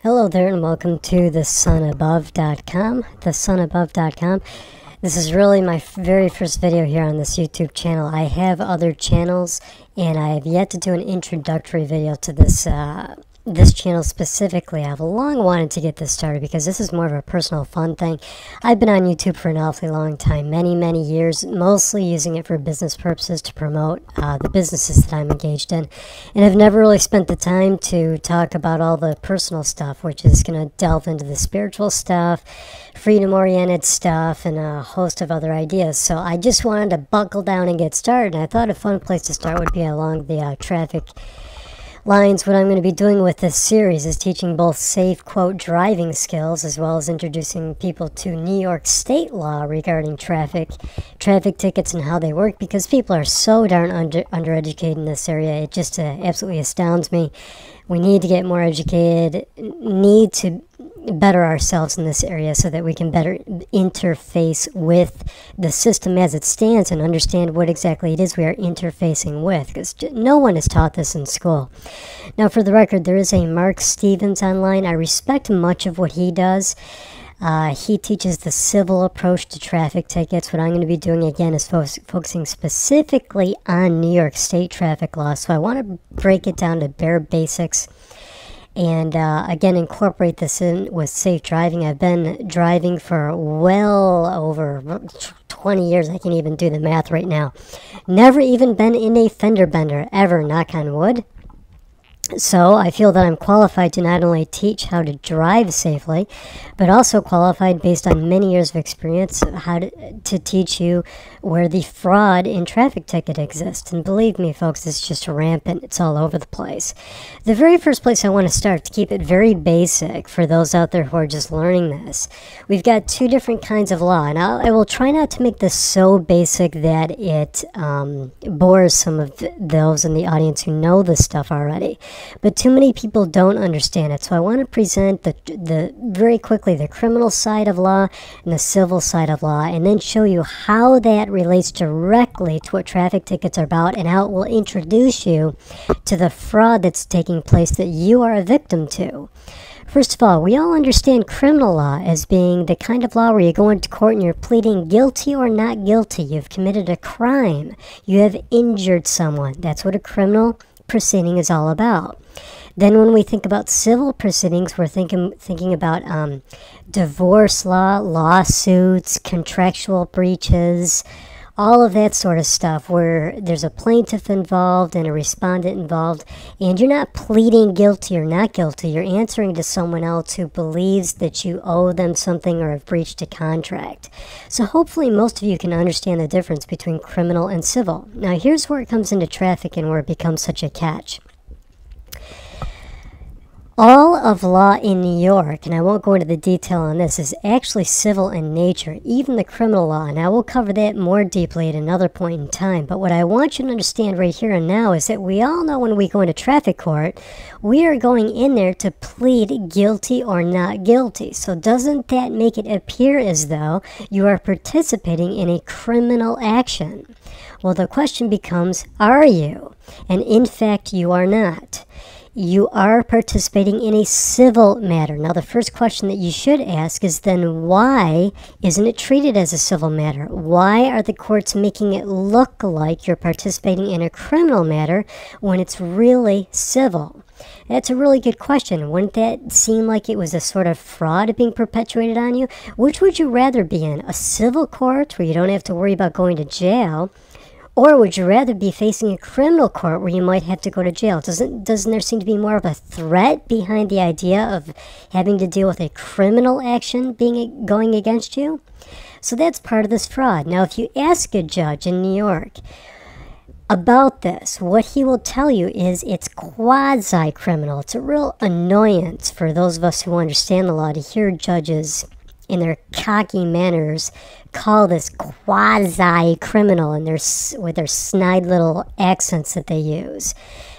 Hello there and welcome to thesunabove.com. Thesunabove.com. This is really my very first video here on this YouTube channel. I have other channels and I have yet to do an introductory video to this channel specifically. I've long wanted to get this started because this is more of a personal fun thing. I've been on YouTube for an awfully long time, many years, mostly using it for business purposes to promote the businesses that I'm engaged in. And I've never really spent the time to talk about all the personal stuff, which is going to delve into the spiritual stuff, freedom-oriented stuff, and a host of other ideas. So I just wanted to buckle down and get started. And I thought a fun place to start would be along the traffic lines. What I'm going to be doing with this series is teaching both safe, quote, driving skills, as well as introducing people to New York state law regarding traffic tickets and how they work, because people are so darn undereducated in this area. It just absolutely astounds me. We need to get more educated, need to better ourselves in this area so that we can better interface with the system as it stands and understand what exactly it is we are interfacing with, because no one is taught this in school. Now, for the record, there is a Mark Stevens online. I respect much of what he does. He teaches the civil approach to traffic tickets. What I'm going to be doing again is focusing specifically on New York State traffic law. So I want to break it down to bare basics and again incorporate this in with safe driving. I've been driving for well over 20 years. I can't even do the math right now. Never even been in a fender bender ever, knock on wood. So I feel that I'm qualified to not only teach how to drive safely, but also qualified based on many years of experience how to teach you where the fraud in traffic ticket exists. And believe me, folks, it's just rampant. It's all over the place. The very first place I want to start, to keep it very basic for those out there who are just learning this, we've got two different kinds of law. And I will try not to make this so basic that it bores some of those in the audience who know this stuff already. But too many people don't understand it. So I want to present very quickly the criminal side of law and the civil side of law, and then show you how that relates directly to what traffic tickets are about and how it will introduce you to the fraud that's taking place that you are a victim to. First of all, we all understand criminal law as being the kind of law where you go into court and you're pleading guilty or not guilty. You've committed a crime. You have injured someone. That's what a criminal proceeding is all about. Then when we think about civil proceedings, we're thinking about divorce law, lawsuits, contractual breaches, all of that sort of stuff where there's a plaintiff involved and a respondent involved, and you're not pleading guilty or not guilty. You're answering to someone else who believes that you owe them something or have breached a contract. So hopefully most of you can understand the difference between criminal and civil. Now here's where it comes into traffic and where it becomes such a catch. All of law in New York, and I won't go into the detail on this, is actually civil in nature, even the criminal law, and I will cover that more deeply at another point in time. But what I want you to understand right here and now is that we all know when we go into traffic court, we are going in there to plead guilty or not guilty. So doesn't that make it appear as though you are participating in a criminal action? Well, the question becomes, are you? And in fact, you are not. You are participating in a civil matter. Now, the first question that you should ask is then why isn't it treated as a civil matter? Why are the courts making it look like you're participating in a criminal matter when it's really civil? That's a really good question. Wouldn't that seem like it was a sort of fraud being perpetuated on you? Which would you rather be in? A civil court where you don't have to worry about going to jail? Or would you rather be facing a criminal court where you might have to go to jail? Doesn't there seem to be more of a threat behind the idea of having to deal with a criminal action going against you? So that's part of this fraud. Now, if you ask a judge in New York about this, what he will tell you is it's quasi-criminal. It's a real annoyance for those of us who understand the law to hear judges in their cocky manners call this quasi-criminal and with their snide little accents that they use.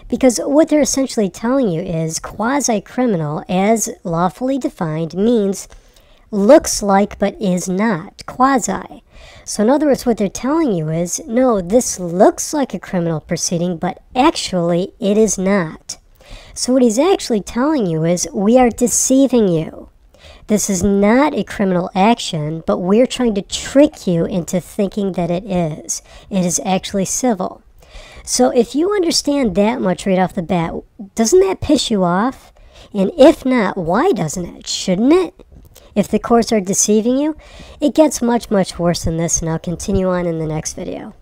Because what they're essentially telling you is quasi-criminal, as lawfully defined, means looks like but is not, quasi. So in other words, what they're telling you is, no, this looks like a criminal proceeding, but actually it is not. So what he's actually telling you is, we are deceiving you. This is not a criminal action, but we're trying to trick you into thinking that it is. It is actually civil. So if you understand that much right off the bat, doesn't that piss you off? And if not, why doesn't it? Shouldn't it? If the courts are deceiving you, it gets much, much worse than this, and I'll continue on in the next video.